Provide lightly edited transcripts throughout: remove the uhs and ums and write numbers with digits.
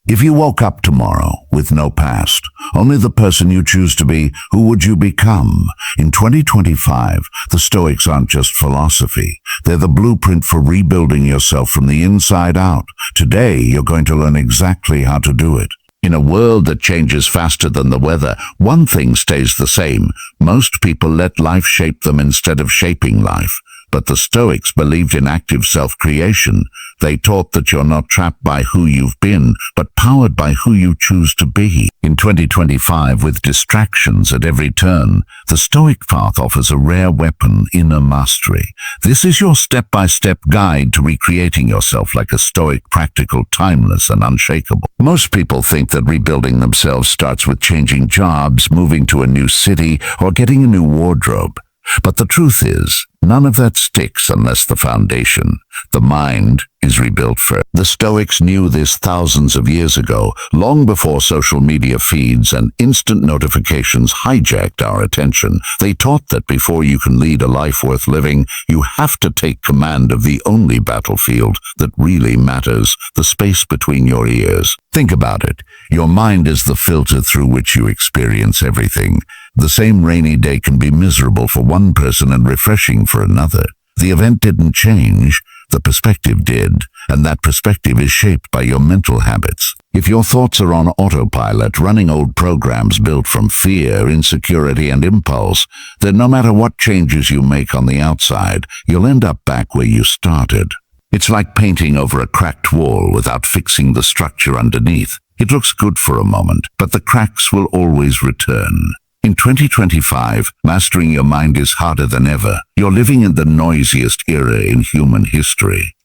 If you woke up tomorrow with no past, only the person you choose to be, who would you become? In 2025, the Stoics aren't just philosophy. They're the blueprint for rebuilding yourself from the inside out. Today, you're going to learn exactly how to do it. In a world that changes faster than the weather, one thing stays the same. Most people let life shape them instead of shaping life. But the Stoics believed in active self-creation. They taught that you're not trapped by who you've been, but powered by who you choose to be. In 2025, with distractions at every turn, the Stoic path offers a rare weapon, inner mastery. This is your step-by-step guide to recreating yourself like a Stoic, practical, timeless, and unshakable. Most people think that rebuilding themselves starts with changing jobs, moving to a new city, or getting a new wardrobe. But the truth is, none of that sticks unless the foundation, the mind, is rebuilt first. The Stoics knew this thousands of years ago, long before social media feeds and instant notifications hijacked our attention. They taught that before you can lead a life worth living, you have to take command of the only battlefield that really matters, the space between your ears. Think about it. Your mind is the filter through which you experience everything. The same rainy day can be miserable for one person and refreshing for another. The event didn't change, the perspective did, and that perspective is shaped by your mental habits. If your thoughts are on autopilot, running old programs built from fear, insecurity, and impulse, then no matter what changes you make on the outside, you'll end up back where you started. It's like painting over a cracked wall without fixing the structure underneath. It looks good for a moment, but the cracks will always return. In 2025, mastering your mind is harder than ever. You're living in the noisiest era in human history.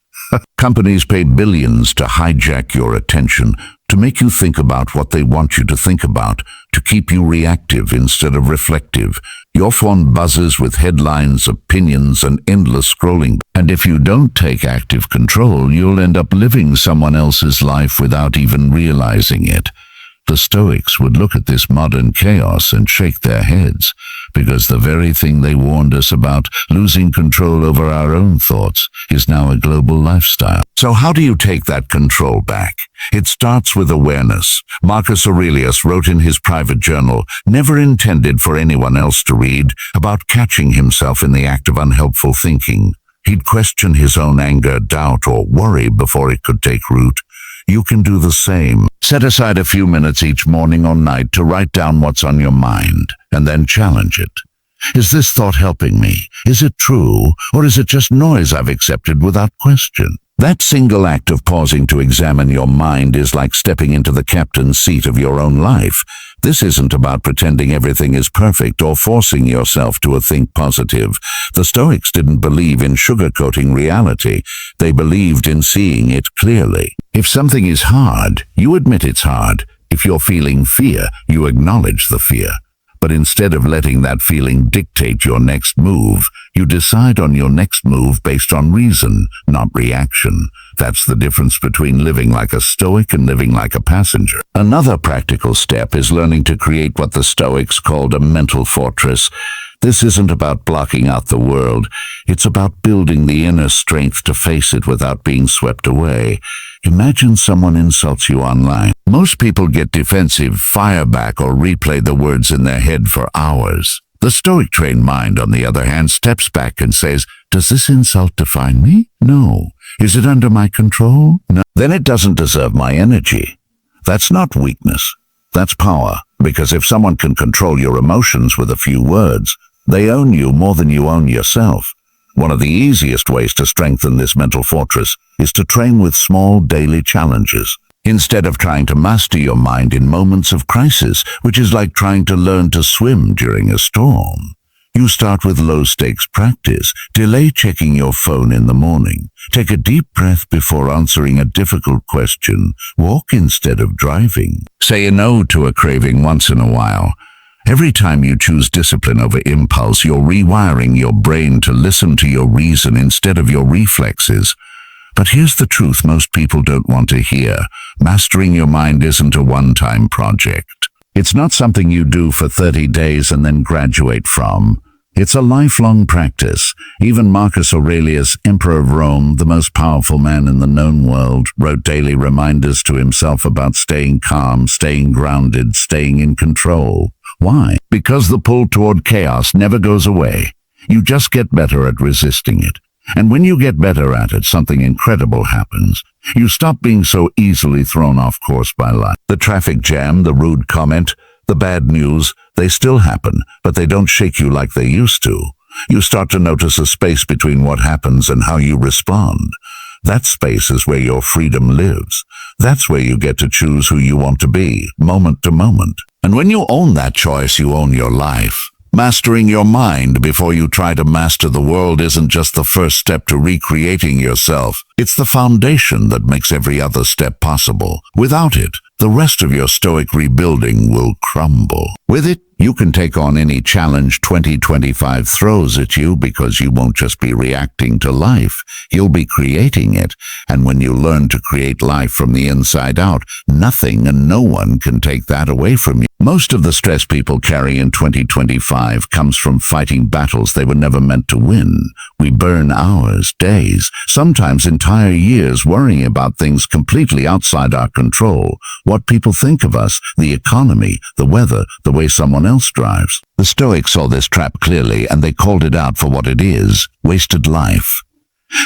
Companies pay billions to hijack your attention, to make you think about what they want you to think about, to keep you reactive instead of reflective. Your phone buzzes with headlines, opinions, and endless scrolling. And if you don't take active control, you'll end up living someone else's life without even realizing it. The Stoics would look at this modern chaos and shake their heads, because the very thing they warned us about, losing control over our own thoughts, is now a global lifestyle. So how do you take that control back? It starts with awareness. Marcus Aurelius wrote in his private journal, never intended for anyone else to read, about catching himself in the act of unhelpful thinking. He'd question his own anger, doubt, or worry before it could take root. You can do the same. Set aside a few minutes each morning or night to write down what's on your mind, and then challenge it. Is this thought helping me? Is it true? Or is it just noise I've accepted without question? That single act of pausing to examine your mind is like stepping into the captain's seat of your own life. This isn't about pretending everything is perfect or forcing yourself to think positive. The Stoics didn't believe in sugarcoating reality. They believed in seeing it clearly. If something is hard, you admit it's hard. If you're feeling fear, you acknowledge the fear. But instead of letting that feeling dictate your next move, you decide on your next move based on reason, not reaction. That's the difference between living like a Stoic and living like a passenger. Another practical step is learning to create what the Stoics called a mental fortress. This isn't about blocking out the world. It's about building the inner strength to face it without being swept away. Imagine someone insults you online. Most people get defensive, fire back, or replay the words in their head for hours. The Stoic trained mind, on the other hand, steps back and says, does this insult define me? No. Is it under my control? No. Then it doesn't deserve my energy. That's not weakness. That's power. Because if someone can control your emotions with a few words, they own you more than you own yourself. One of the easiest ways to strengthen this mental fortress is to train with small daily challenges. Instead of trying to master your mind in moments of crisis, which is like trying to learn to swim during a storm, you start with low-stakes practice. Delay checking your phone in the morning. Take a deep breath before answering a difficult question. Walk instead of driving. Say a no to a craving once in a while. Every time you choose discipline over impulse, you're rewiring your brain to listen to your reason instead of your reflexes. But here's the truth most people don't want to hear. Mastering your mind isn't a one-time project. It's not something you do for 30 days and then graduate from. It's a lifelong practice. Even Marcus Aurelius, Emperor of Rome, the most powerful man in the known world, wrote daily reminders to himself about staying calm, staying grounded, staying in control. Why? Because the pull toward chaos never goes away. You just get better at resisting it. And when you get better at it, something incredible happens. You stop being so easily thrown off course by life. The traffic jam, the rude comment, the bad news, they still happen, but they don't shake you like they used to. You start to notice a space between what happens and how you respond. That space is where your freedom lives. That's where you get to choose who you want to be, moment to moment. And when you own that choice, you own your life. Mastering your mind before you try to master the world isn't just the first step to recreating yourself. It's the foundation that makes every other step possible. Without it, the rest of your Stoic rebuilding will crumble. With it, you can take on any challenge 2025 throws at you because you won't just be reacting to life, you'll be creating it. And when you learn to create life from the inside out, nothing and no one can take that away from you. Most of the stress people carry in 2025 comes from fighting battles they were never meant to win. We burn hours, days, sometimes entire years worrying about things completely outside our control. What people think of us, the economy, the weather, the way someone else drives. The Stoics saw this trap clearly and they called it out for what it is: wasted life.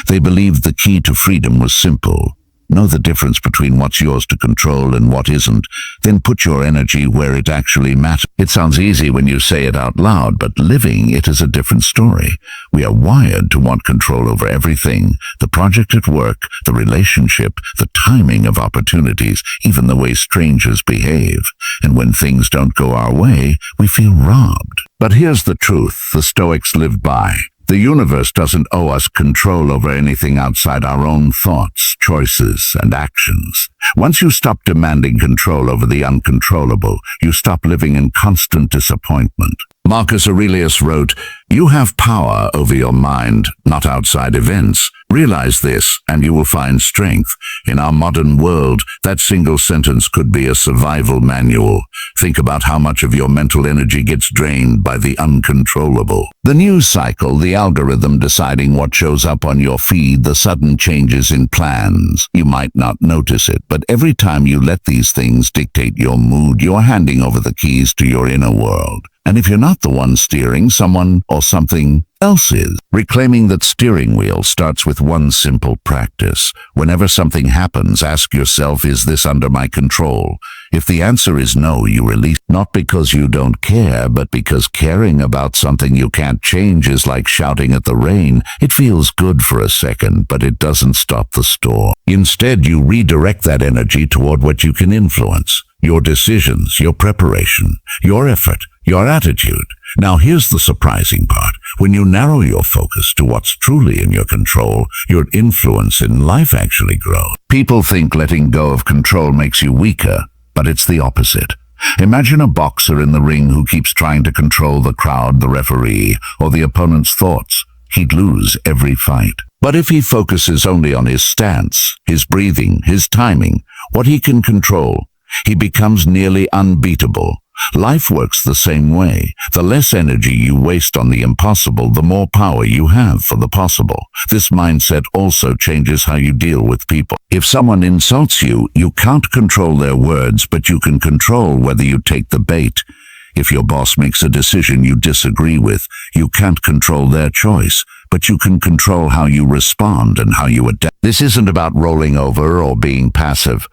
They believed the key to freedom was simple. Know the difference between what's yours to control and what isn't, then put your energy where it actually matters. It sounds easy when you say it out loud, but living it is a different story. We are wired to want control over everything: the project at work, the relationship, the timing of opportunities, even the way strangers behave. And when things don't go our way, we feel robbed. But here's the truth the Stoics lived by. The universe doesn't owe us control over anything outside our own thoughts, choices, and actions. Once you stop demanding control over the uncontrollable, you stop living in constant disappointment. Marcus Aurelius wrote, "You have power over your mind, not outside events. Realize this, and you will find strength." In our modern world, that single sentence could be a survival manual. Think about how much of your mental energy gets drained by the uncontrollable. The news cycle, the algorithm deciding what shows up on your feed, the sudden changes in plans. You might not notice it, but every time you let these things dictate your mood, you're handing over the keys to your inner world. And if you're not the one steering, someone or something else is. Reclaiming that steering wheel starts with one simple practice. Whenever something happens, ask yourself, is this under my control? If the answer is no, you release, not because you don't care, but because caring about something you can't change is like shouting at the rain. It feels good for a second, but it doesn't stop the storm. Instead, you redirect that energy toward what you can influence: your decisions, your preparation, your effort, your attitude. Now here's the surprising part. When you narrow your focus to what's truly in your control, your influence in life actually grows. People think letting go of control makes you weaker, but it's the opposite. Imagine a boxer in the ring who keeps trying to control the crowd, the referee, or the opponent's thoughts. He'd lose every fight. But if he focuses only on his stance, his breathing, his timing, what he can control, he becomes nearly unbeatable. Life works the same way. The less energy you waste on the impossible, the more power you have for the possible. This mindset also changes how you deal with people. If someone insults you, you can't control their words, but you can control whether you take the bait. If your boss makes a decision you disagree with, you can't control their choice, but you can control how you respond and how you adapt. This isn't about rolling over or being passive.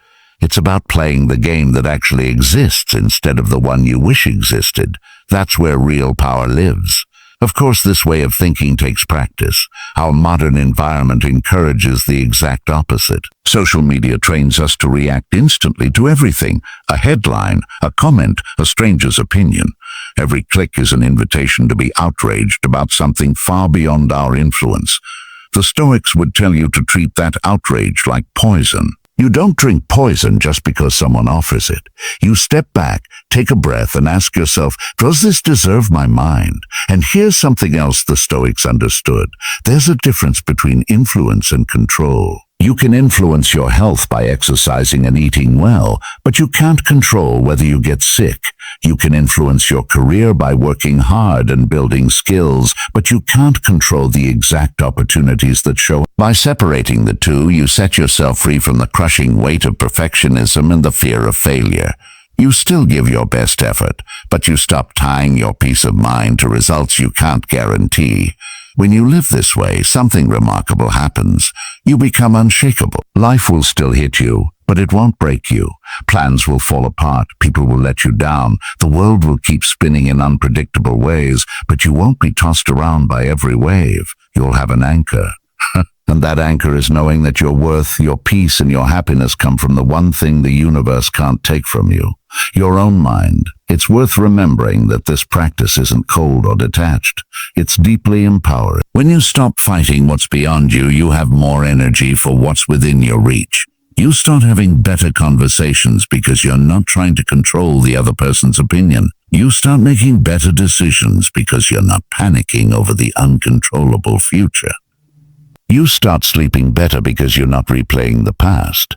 It's about playing the game that actually exists instead of the one you wish existed. That's where real power lives. Of course, this way of thinking takes practice. Our modern environment encourages the exact opposite. Social media trains us to react instantly to everything: a headline, a comment, a stranger's opinion. Every click is an invitation to be outraged about something far beyond our influence. The Stoics would tell you to treat that outrage like poison. You don't drink poison just because someone offers it. You step back, take a breath, and ask yourself, does this deserve my mind? And here's something else the Stoics understood. There's a difference between influence and control. You can influence your health by exercising and eating well, but you can't control whether you get sick. You can influence your career by working hard and building skills, but you can't control the exact opportunities that show up. By separating the two, you set yourself free from the crushing weight of perfectionism and the fear of failure. You still give your best effort, but you stop tying your peace of mind to results you can't guarantee. When you live this way, something remarkable happens. You become unshakable. Life will still hit you, but it won't break you. Plans will fall apart, people will let you down, the world will keep spinning in unpredictable ways, but you won't be tossed around by every wave. You'll have an anchor. And that anchor is knowing that your worth, your peace, and your happiness come from the one thing the universe can't take from you, your own mind. It's worth remembering that this practice isn't cold or detached. It's deeply empowering. When you stop fighting what's beyond you, you have more energy for what's within your reach. You start having better conversations because you're not trying to control the other person's opinion. You start making better decisions because you're not panicking over the uncontrollable future. You start sleeping better because you're not replaying the past.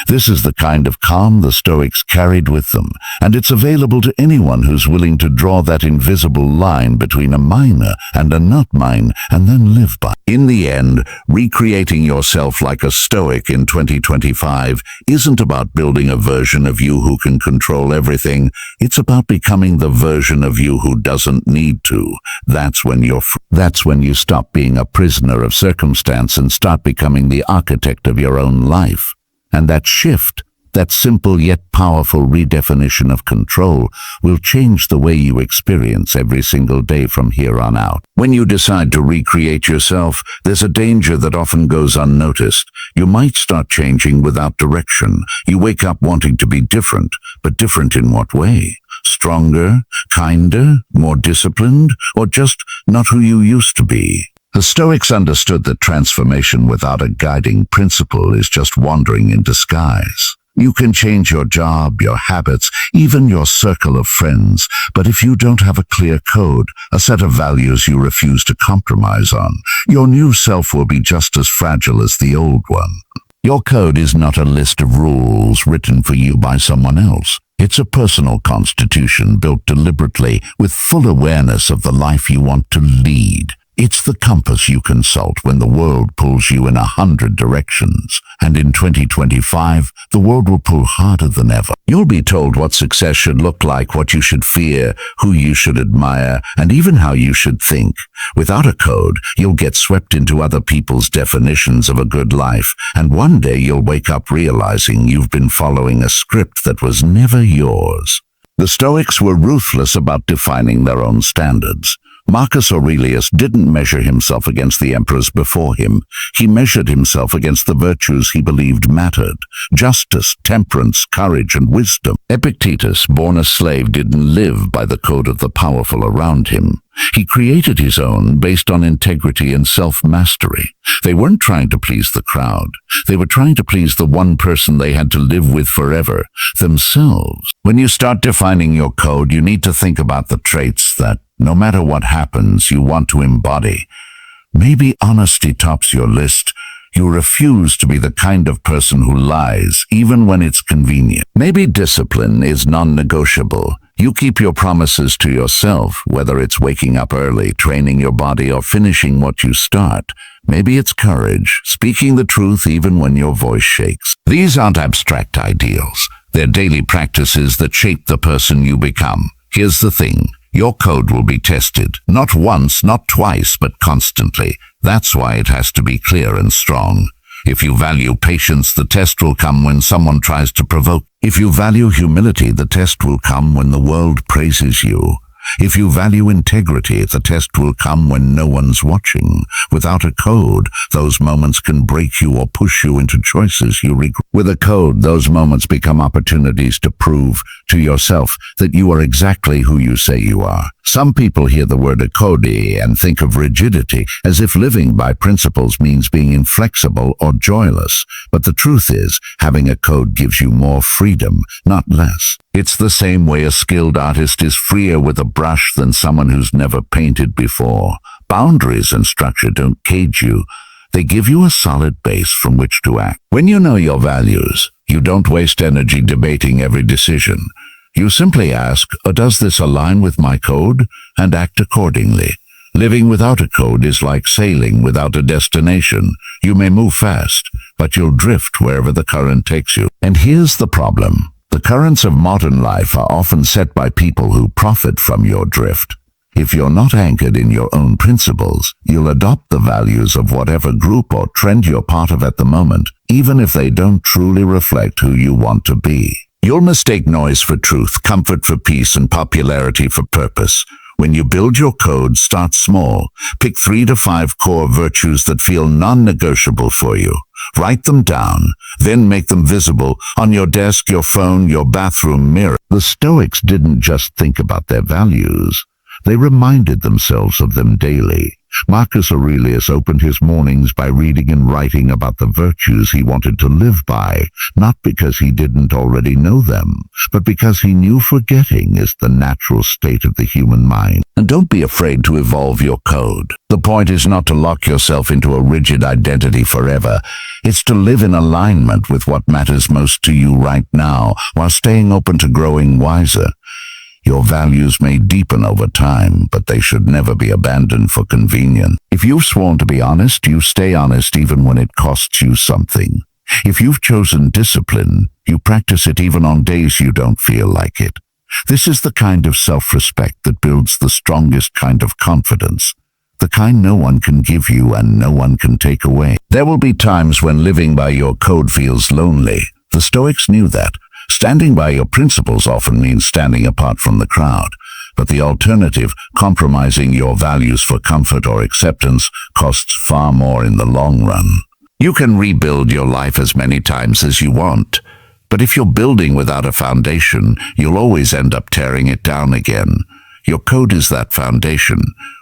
This is the kind of calm the Stoics carried with them, and it's available to anyone who's willing to draw that invisible line between a minor and a not mine and then live by. In the end, recreating yourself like a Stoic in 2025 isn't about building a version of you who can control everything. It's about becoming the version of you who doesn't need to. That's when you stop being a prisoner of circumstance and start becoming the architect of your own life. And that shift, that simple yet powerful redefinition of control, will change the way you experience every single day from here on out. When you decide to recreate yourself, there's a danger that often goes unnoticed. You might start changing without direction. You wake up wanting to be different, but different in what way? Stronger, kinder, more disciplined, or just not who you used to be? The Stoics understood that transformation without a guiding principle is just wandering in disguise. You can change your job, your habits, even your circle of friends, but if you don't have a clear code, a set of values you refuse to compromise on, your new self will be just as fragile as the old one. Your code is not a list of rules written for you by someone else. It's a personal constitution built deliberately with full awareness of the life you want to lead. It's the compass you consult when the world pulls you in 100 directions. And in 2025, the world will pull harder than ever. You'll be told what success should look like, what you should fear, who you should admire, and even how you should think. Without a code, you'll get swept into other people's definitions of a good life, and one day you'll wake up realizing you've been following a script that was never yours. The Stoics were ruthless about defining their own standards. Marcus Aurelius didn't measure himself against the emperors before him. He measured himself against the virtues he believed mattered: justice, temperance, courage, and wisdom. Epictetus, born a slave, didn't live by the code of the powerful around him. He created his own based on integrity and self-mastery. They weren't trying to please the crowd. They were trying to please the one person they had to live with forever, themselves. When you start defining your code, you need to think about the traits that, no matter what happens, you want to embody. Maybe honesty tops your list. You refuse to be the kind of person who lies, even when it's convenient. Maybe discipline is non-negotiable. You keep your promises to yourself, whether it's waking up early, training your body, or finishing what you start. Maybe it's courage, speaking the truth even when your voice shakes. These aren't abstract ideals. They're daily practices that shape the person you become. Here's the thing. Your code will be tested, not once, not twice, but constantly. That's why it has to be clear and strong. If you value patience, the test will come when someone tries to provoke. If you value humility, the test will come when the world praises you. If you value integrity, the test will come when no one's watching. Without a code, those moments can break you or push you into choices you regret. With a code, those moments become opportunities to prove to yourself that you are exactly who you say you are. Some people hear the word akodi and think of rigidity, as if living by principles means being inflexible or joyless. But the truth is, having a code gives you more freedom, not less. It's the same way a skilled artist is freer with a brush than someone who's never painted before. Boundaries and structure don't cage you. They give you a solid base from which to act. When you know your values, you don't waste energy debating every decision. You simply ask, does this align with my code? And act accordingly. Living without a code is like sailing without a destination. You may move fast, but you'll drift wherever the current takes you. And here's the problem. The currents of modern life are often set by people who profit from your drift. If you're not anchored in your own principles, you'll adopt the values of whatever group or trend you're part of at the moment, even if they don't truly reflect who you want to be. You'll mistake noise for truth, comfort for peace, and popularity for purpose. When you build your code, start small. Pick 3 to 5 core virtues that feel non-negotiable for you. Write them down, then make them visible on your desk, your phone, your bathroom mirror. The Stoics didn't just think about their values. They reminded themselves of them daily. Marcus Aurelius opened his mornings by reading and writing about the virtues he wanted to live by, not because he didn't already know them, but because he knew forgetting is the natural state of the human mind. And don't be afraid to evolve your code. The point is not to lock yourself into a rigid identity forever. It's to live in alignment with what matters most to you right now, while staying open to growing wiser. Your values may deepen over time, but they should never be abandoned for convenience. If you've sworn to be honest, you stay honest even when it costs you something. If you've chosen discipline, you practice it even on days you don't feel like it. This is the kind of self-respect that builds the strongest kind of confidence, the kind no one can give you and no one can take away. There will be times when living by your code feels lonely. The Stoics knew that. Standing by your principles often means standing apart from the crowd, but the alternative, compromising your values for comfort or acceptance, costs far more in the long run. You can rebuild your life as many times as you want, but if you're building without a foundation, you'll always end up tearing it down again. Your code is that foundation.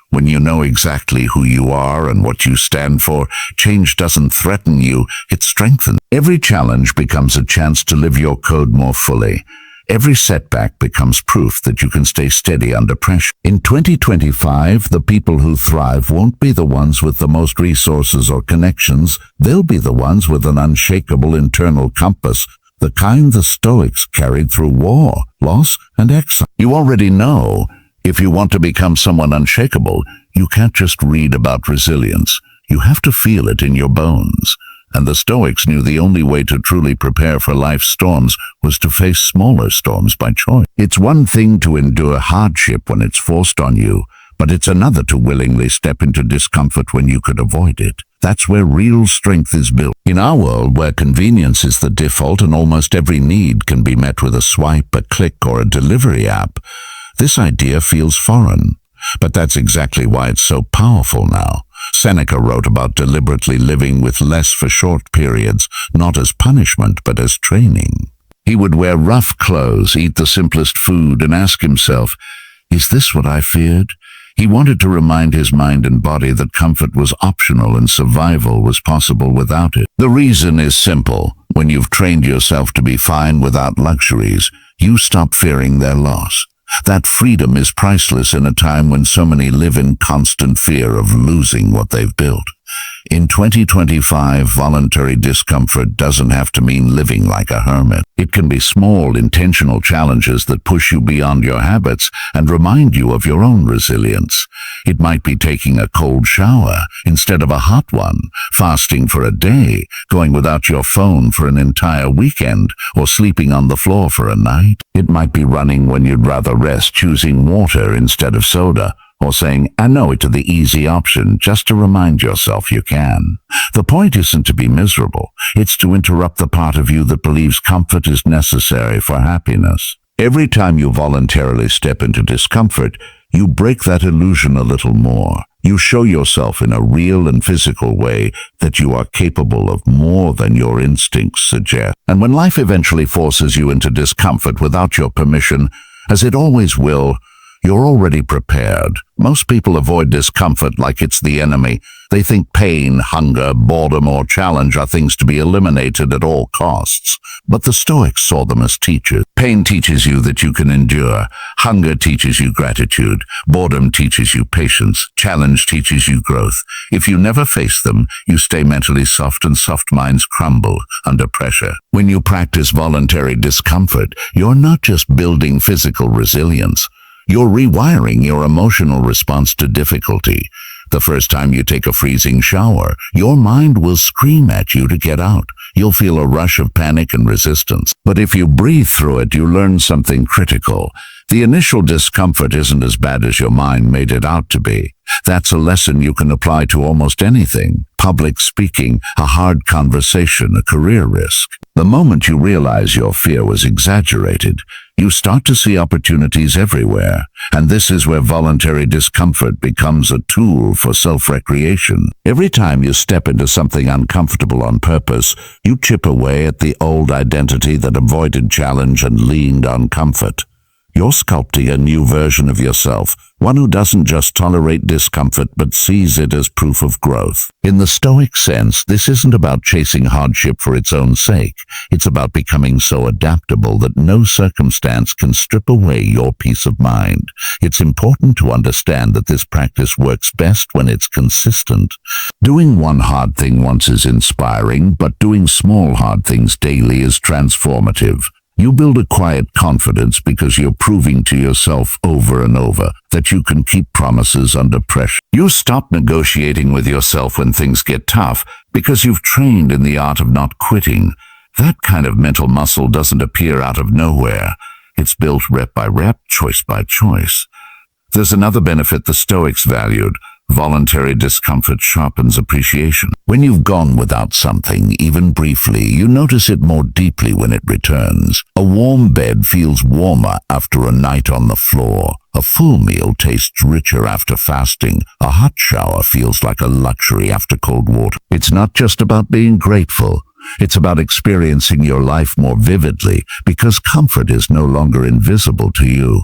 When you know exactly who you are and what you stand for, change doesn't threaten you, it strengthens. Every challenge becomes a chance to live your code more fully. Every setback becomes proof that you can stay steady under pressure. In 2025, the people who thrive won't be the ones with the most resources or connections. They'll be the ones with an unshakable internal compass, the kind the Stoics carried through war, loss, and exile. You already know. If you want to become someone unshakable, you can't just read about resilience. You have to feel it in your bones. And the Stoics knew the only way to truly prepare for life's storms was to face smaller storms by choice. It's one thing to endure hardship when it's forced on you, but it's another to willingly step into discomfort when you could avoid it. That's where real strength is built. In our world, where convenience is the default and almost every need can be met with a swipe, a click, or a delivery app, this idea feels foreign, but that's exactly why it's so powerful now. Seneca wrote about deliberately living with less for short periods, not as punishment, but as training. He would wear rough clothes, eat the simplest food, and ask himself, is this what I feared? He wanted to remind his mind and body that comfort was optional and survival was possible without it. The reason is simple. When you've trained yourself to be fine without luxuries, you stop fearing their loss. That freedom is priceless in a time when so many live in constant fear of losing what they've built. In 2025, voluntary discomfort doesn't have to mean living like a hermit. It can be small, intentional challenges that push you beyond your habits and remind you of your own resilience. It might be taking a cold shower instead of a hot one, fasting for a day, going without your phone for an entire weekend, or sleeping on the floor for a night. It might be running when you'd rather rest, choosing water instead of soda, or saying, I know it to the easy option, just to remind yourself you can. The point isn't to be miserable. It's to interrupt the part of you that believes comfort is necessary for happiness. Every time you voluntarily step into discomfort, you break that illusion a little more. You show yourself in a real and physical way that you are capable of more than your instincts suggest. And when life eventually forces you into discomfort without your permission, as it always will, You're already prepared. Most people avoid discomfort like it's the enemy. They think pain, hunger, boredom, or challenge are things to be eliminated at all costs. But the Stoics saw them as teachers. Pain teaches you that you can endure. Hunger teaches you gratitude. Boredom teaches you patience. Challenge teaches you growth. If you never face them, you stay mentally soft, and soft minds crumble under pressure. When you practice voluntary discomfort, you're not just building physical resilience. You're rewiring your emotional response to difficulty. The first time you take a freezing shower, your mind will scream at you to get out. You'll feel a rush of panic and resistance. But if you breathe through it, you learn something critical. The initial discomfort isn't as bad as your mind made it out to be. That's a lesson you can apply to almost anything. Public speaking, a hard conversation, a career risk. The moment you realize your fear was exaggerated, you start to see opportunities everywhere. And this is where voluntary discomfort becomes a tool for self-recreation. Every time you step into something uncomfortable on purpose, you chip away at the old identity that avoided challenge and leaned on comfort. You're sculpting a new version of yourself, one who doesn't just tolerate discomfort but sees it as proof of growth. In the Stoic sense, this isn't about chasing hardship for its own sake. It's about becoming so adaptable that no circumstance can strip away your peace of mind. It's important to understand that this practice works best when it's consistent. Doing one hard thing once is inspiring, but doing small hard things daily is transformative. You build a quiet confidence because you're proving to yourself over and over that you can keep promises under pressure. You stop negotiating with yourself when things get tough because you've trained in the art of not quitting. That kind of mental muscle doesn't appear out of nowhere. It's built rep by rep, choice by choice. There's another benefit the Stoics valued. Voluntary discomfort sharpens appreciation. When you've gone without something, even briefly, you notice it more deeply when it returns. A warm bed feels warmer after a night on the floor. A full meal tastes richer after fasting. A hot shower feels like a luxury after cold water. It's not just about being grateful. It's about experiencing your life more vividly because comfort is no longer invisible to you.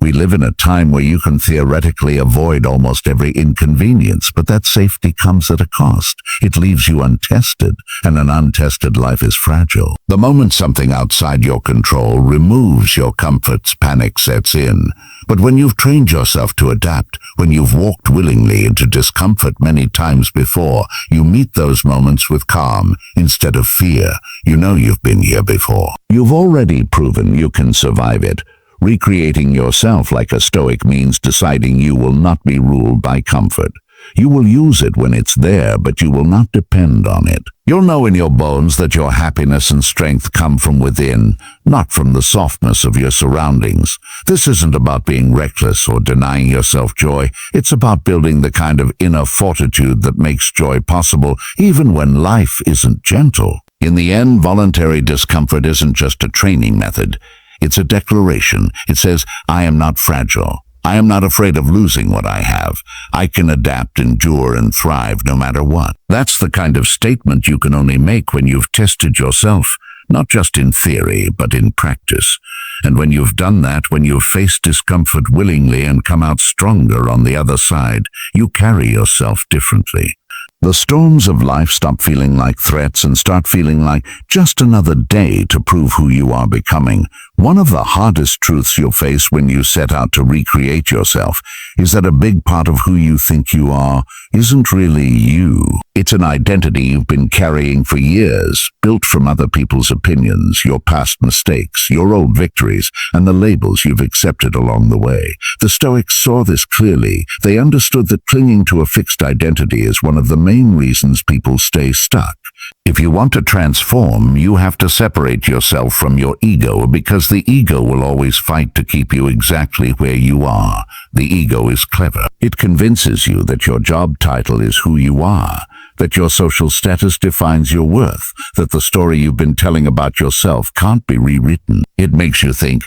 We live in a time where you can theoretically avoid almost every inconvenience, but that safety comes at a cost. It leaves you untested, and an untested life is fragile. The moment something outside your control removes your comforts, panic sets in. But when you've trained yourself to adapt, when you've walked willingly into discomfort many times before, you meet those moments with calm instead of fear. You know you've been here before. You've already proven you can survive it. Recreating yourself like a Stoic means deciding you will not be ruled by comfort. You will use it when it's there, but you will not depend on it. You'll know in your bones that your happiness and strength come from within, not from the softness of your surroundings. This isn't about being reckless or denying yourself joy. It's about building the kind of inner fortitude that makes joy possible, even when life isn't gentle. In the end, voluntary discomfort isn't just a training method. It's a declaration. It says, I am not fragile. I am not afraid of losing what I have. I can adapt, endure, and thrive no matter what. That's the kind of statement you can only make when you've tested yourself, not just in theory, but in practice. And when you've done that, when you've faced discomfort willingly and come out stronger on the other side, you carry yourself differently. The storms of life stop feeling like threats and start feeling like just another day to prove who you are becoming. One of the hardest truths you'll face when you set out to recreate yourself is that a big part of who you think you are isn't really you. It's an identity you've been carrying for years, built from other people's opinions, your past mistakes, your old victories, and the labels you've accepted along the way. The Stoics saw this clearly. They understood that clinging to a fixed identity is one of the main reasons people stay stuck. If you want to transform, you have to separate yourself from your ego, because the ego will always fight to keep you exactly where you are. The ego is clever. It convinces you that your job title is who you are, that your social status defines your worth, that the story you've been telling about yourself can't be rewritten. It makes you think,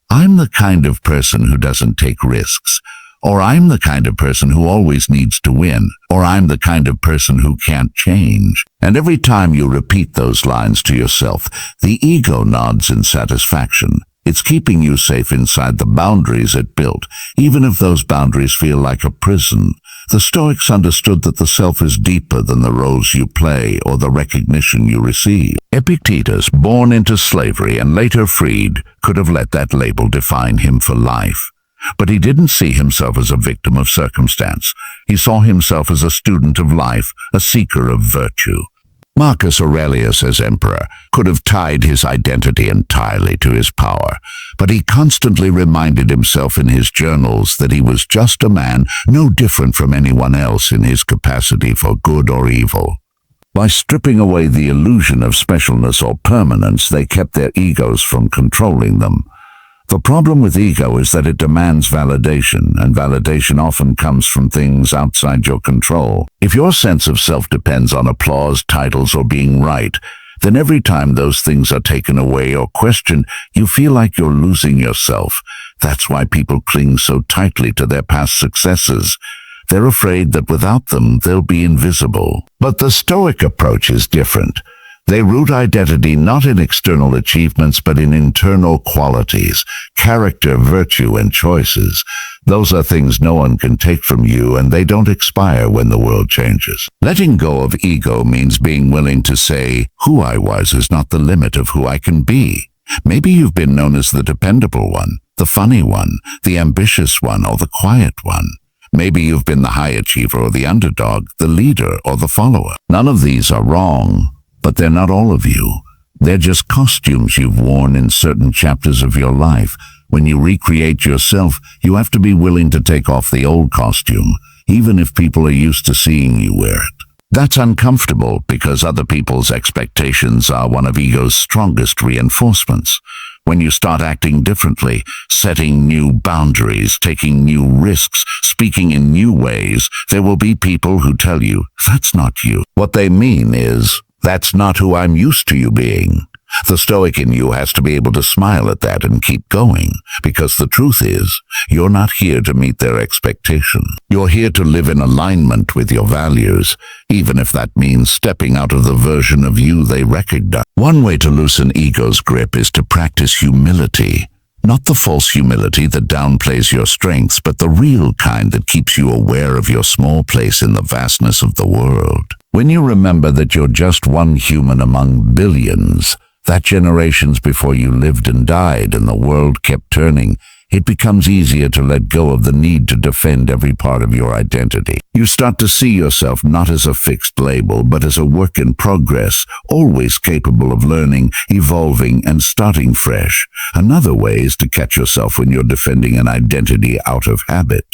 I'm the kind of person who doesn't take risks. Or I'm the kind of person who always needs to win. Or I'm the kind of person who can't change. And every time you repeat those lines to yourself, the ego nods in satisfaction. It's keeping you safe inside the boundaries it built, even if those boundaries feel like a prison. The Stoics understood that the self is deeper than the roles you play or the recognition you receive. Epictetus, born into slavery and later freed, could have let that label define him for life. But he didn't see himself as a victim of circumstance. He saw himself as a student of life, a seeker of virtue. Marcus Aurelius, as emperor, could have tied his identity entirely to his power, but he constantly reminded himself in his journals that he was just a man, no different from anyone else in his capacity for good or evil. By stripping away the illusion of specialness or permanence, they kept their egos from controlling them. The problem with ego is that it demands validation, and validation often comes from things outside your control. If your sense of self depends on applause, titles, or being right, then every time those things are taken away or questioned, you feel like you're losing yourself. That's why people cling so tightly to their past successes. They're afraid that without them, they'll be invisible. But the Stoic approach is different. They root identity not in external achievements, but in internal qualities, character, virtue, and choices. Those are things no one can take from you, and they don't expire when the world changes. Letting go of ego means being willing to say, who I was is not the limit of who I can be. Maybe you've been known as the dependable one, the funny one, the ambitious one, or the quiet one. Maybe you've been the high achiever or the underdog, the leader or the follower. None of these are wrong. But they're not all of you. They're just costumes you've worn in certain chapters of your life. When you recreate yourself, you have to be willing to take off the old costume, even if people are used to seeing you wear it. That's uncomfortable because other people's expectations are one of ego's strongest reinforcements. When you start acting differently, setting new boundaries, taking new risks, speaking in new ways, there will be people who tell you, that's not you. What they mean is, that's not who I'm used to you being. The Stoic in you has to be able to smile at that and keep going, because the truth is, you're not here to meet their expectation. You're here to live in alignment with your values, even if that means stepping out of the version of you they recognize. One way to loosen ego's grip is to practice humility. Not the false humility that downplays your strengths, but the real kind that keeps you aware of your small place in the vastness of the world. When you remember that you're just one human among billions, that generations before you lived and died and the world kept turning, it becomes easier to let go of the need to defend every part of your identity. You start to see yourself not as a fixed label, but as a work in progress, always capable of learning, evolving, and starting fresh. Another way is to catch yourself when you're defending an identity out of habit.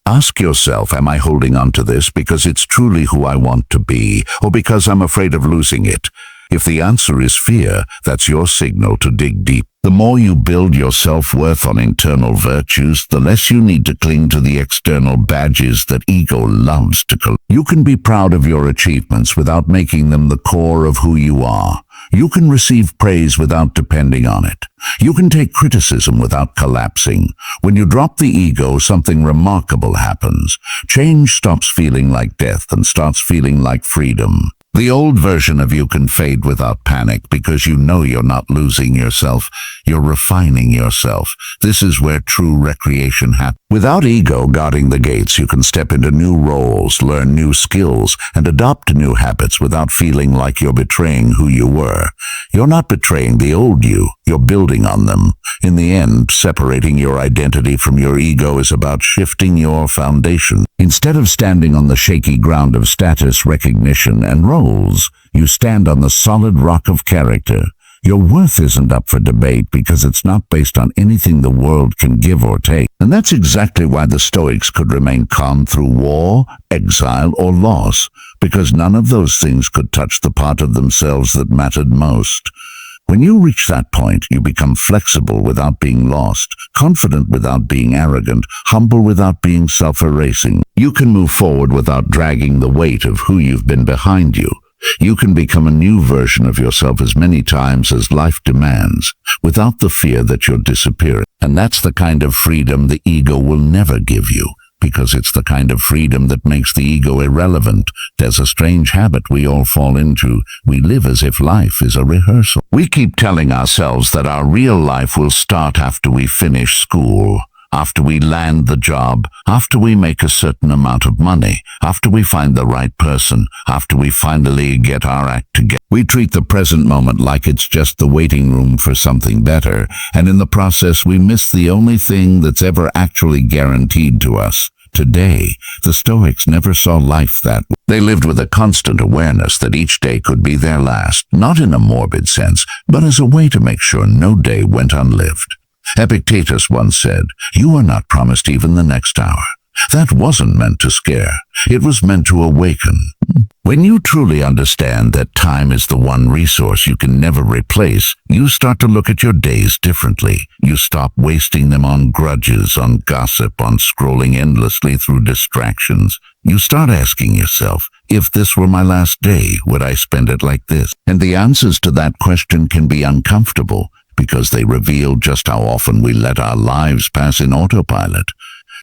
Ask yourself, am I holding on to this because it's truly who I want to be, or because I'm afraid of losing it? If the answer is fear, that's your signal to dig deep. The more you build your self-worth on internal virtues, the less you need to cling to the external badges that ego loves to collect. You can be proud of your achievements without making them the core of who you are. You can receive praise without depending on it. You can take criticism without collapsing. When you drop the ego, something remarkable happens. Change stops feeling like death and starts feeling like freedom. The old version of you can fade without panic because you know you're not losing yourself, you're refining yourself. This is where true recreation happens. Without ego guarding the gates, you can step into new roles, learn new skills, and adopt new habits without feeling like you're betraying who you were. You're not betraying the old you, you're building on them. In the end, separating your identity from your ego is about shifting your foundation. Instead of standing on the shaky ground of status, recognition, and roles, you stand on the solid rock of character. Your worth isn't up for debate because it's not based on anything the world can give or take. And that's exactly why the Stoics could remain calm through war, exile, or loss, because none of those things could touch the part of themselves that mattered most. When you reach that point, you become flexible without being lost, confident without being arrogant, humble without being self-erasing. You can move forward without dragging the weight of who you've been behind you. You can become a new version of yourself as many times as life demands, without the fear that you're disappearing. And that's the kind of freedom the ego will never give you, because it's the kind of freedom that makes the ego irrelevant. There's a strange habit we all fall into. We live as if life is a rehearsal. We keep telling ourselves that our real life will start after we finish school, after we land the job, after we make a certain amount of money, after we find the right person, after we finally get our act together. We treat the present moment like it's just the waiting room for something better, and in the process we miss the only thing that's ever actually guaranteed to us. Today, the Stoics never saw life that way. They lived with a constant awareness that each day could be their last, not in a morbid sense, but as a way to make sure no day went unlived. Epictetus once said, "You are not promised even the next hour." That wasn't meant to scare. It was meant to awaken. When you truly understand that time is the one resource you can never replace, you start to look at your days differently. You stop wasting them on grudges, on gossip, on scrolling endlessly through distractions. You start asking yourself, if this were my last day, would I spend it like this? And the answers to that question can be uncomfortable, because they reveal just how often we let our lives pass in autopilot.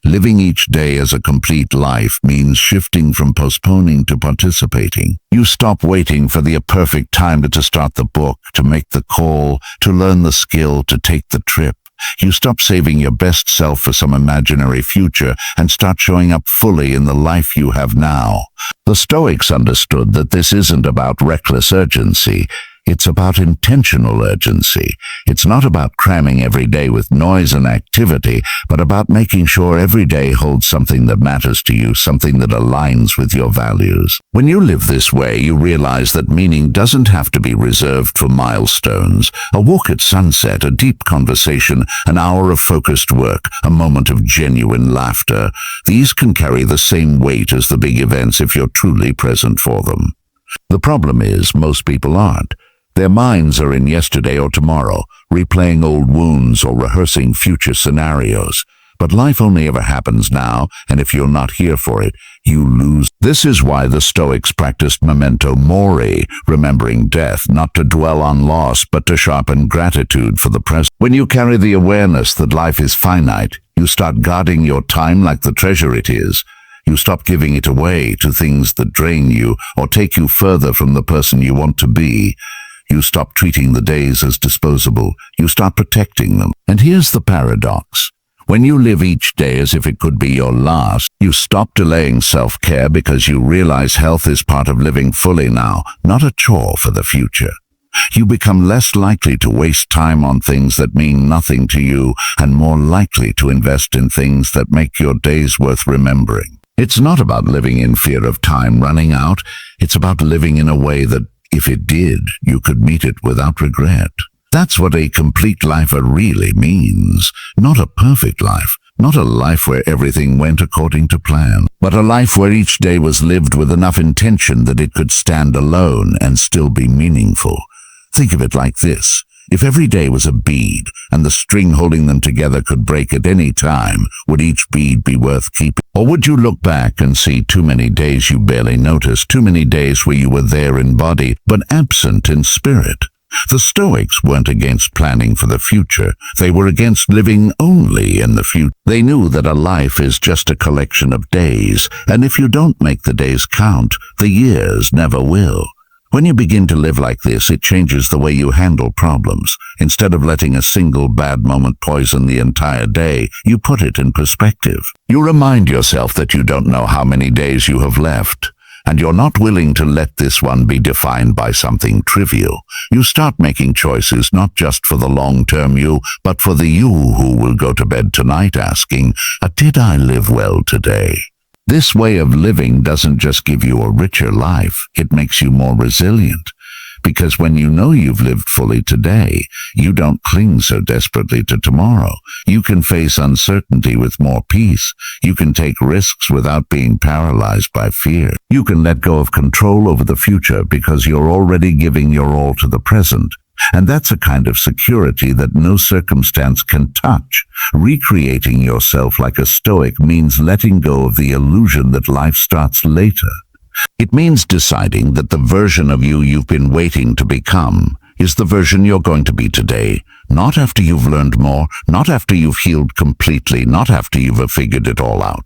Living each day as a complete life means shifting from postponing to participating. You stop waiting for the perfect time to start the book, to make the call, to learn the skill, to take the trip. You stop saving your best self for some imaginary future and start showing up fully in the life you have now. The Stoics understood that this isn't about reckless urgency. It's about intentional urgency. It's not about cramming every day with noise and activity, but about making sure every day holds something that matters to you, something that aligns with your values. When you live this way, you realize that meaning doesn't have to be reserved for milestones. A walk at sunset, a deep conversation, an hour of focused work, a moment of genuine laughter. These can carry the same weight as the big events if you're truly present for them. The problem is, most people aren't. Their minds are in yesterday or tomorrow, replaying old wounds or rehearsing future scenarios. But life only ever happens now, and if you're not here for it, you lose. This is why the Stoics practiced memento mori, remembering death, not to dwell on loss, but to sharpen gratitude for the present. When you carry the awareness that life is finite, you start guarding your time like the treasure it is. You stop giving it away to things that drain you or take you further from the person you want to be. You stop treating the days as disposable. You start protecting them. And here's the paradox. When you live each day as if it could be your last, you stop delaying self-care because you realize health is part of living fully now, not a chore for the future. You become less likely to waste time on things that mean nothing to you and more likely to invest in things that make your days worth remembering. It's not about living in fear of time running out. It's about living in a way that, if it did, you could meet it without regret. That's what a complete life really means. Not a perfect life, not a life where everything went according to plan, but a life where each day was lived with enough intention that it could stand alone and still be meaningful. Think of it like this. If every day was a bead, and the string holding them together could break at any time, would each bead be worth keeping? Or would you look back and see too many days you barely noticed, too many days where you were there in body, but absent in spirit? The Stoics weren't against planning for the future. They were against living only in the future. They knew that a life is just a collection of days, and if you don't make the days count, the years never will. When you begin to live like this, it changes the way you handle problems. Instead of letting a single bad moment poison the entire day, you put it in perspective. You remind yourself that you don't know how many days you have left, and you're not willing to let this one be defined by something trivial. You start making choices not just for the long-term you, but for the you who will go to bed tonight asking, did I live well today? This way of living doesn't just give you a richer life, it makes you more resilient. Because when you know you've lived fully today, you don't cling so desperately to tomorrow. You can face uncertainty with more peace. You can take risks without being paralyzed by fear. You can let go of control over the future because you're already giving your all to the present. And that's a kind of security that no circumstance can touch. Recreating yourself like a Stoic means letting go of the illusion that life starts later. It means deciding that the version of you you've been waiting to become is the version you're going to be today, not after you've learned more, not after you've healed completely, not after you've figured it all out.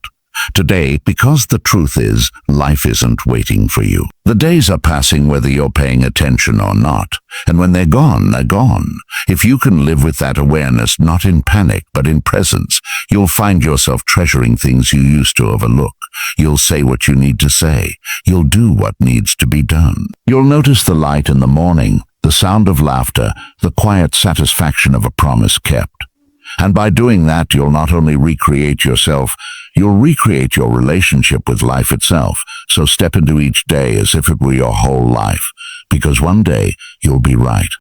today, because the truth is, life isn't waiting for you. The days are passing whether you're paying attention or not, and when they're gone, they're gone. If you can live with that awareness, not in panic, but in presence, you'll find yourself treasuring things you used to overlook. You'll say what you need to say. You'll do what needs to be done. You'll notice the light in the morning, the sound of laughter, the quiet satisfaction of a promise kept. And by doing that, you'll not only recreate yourself, you'll recreate your relationship with life itself. So step into each day as if it were your whole life, because one day you'll be right.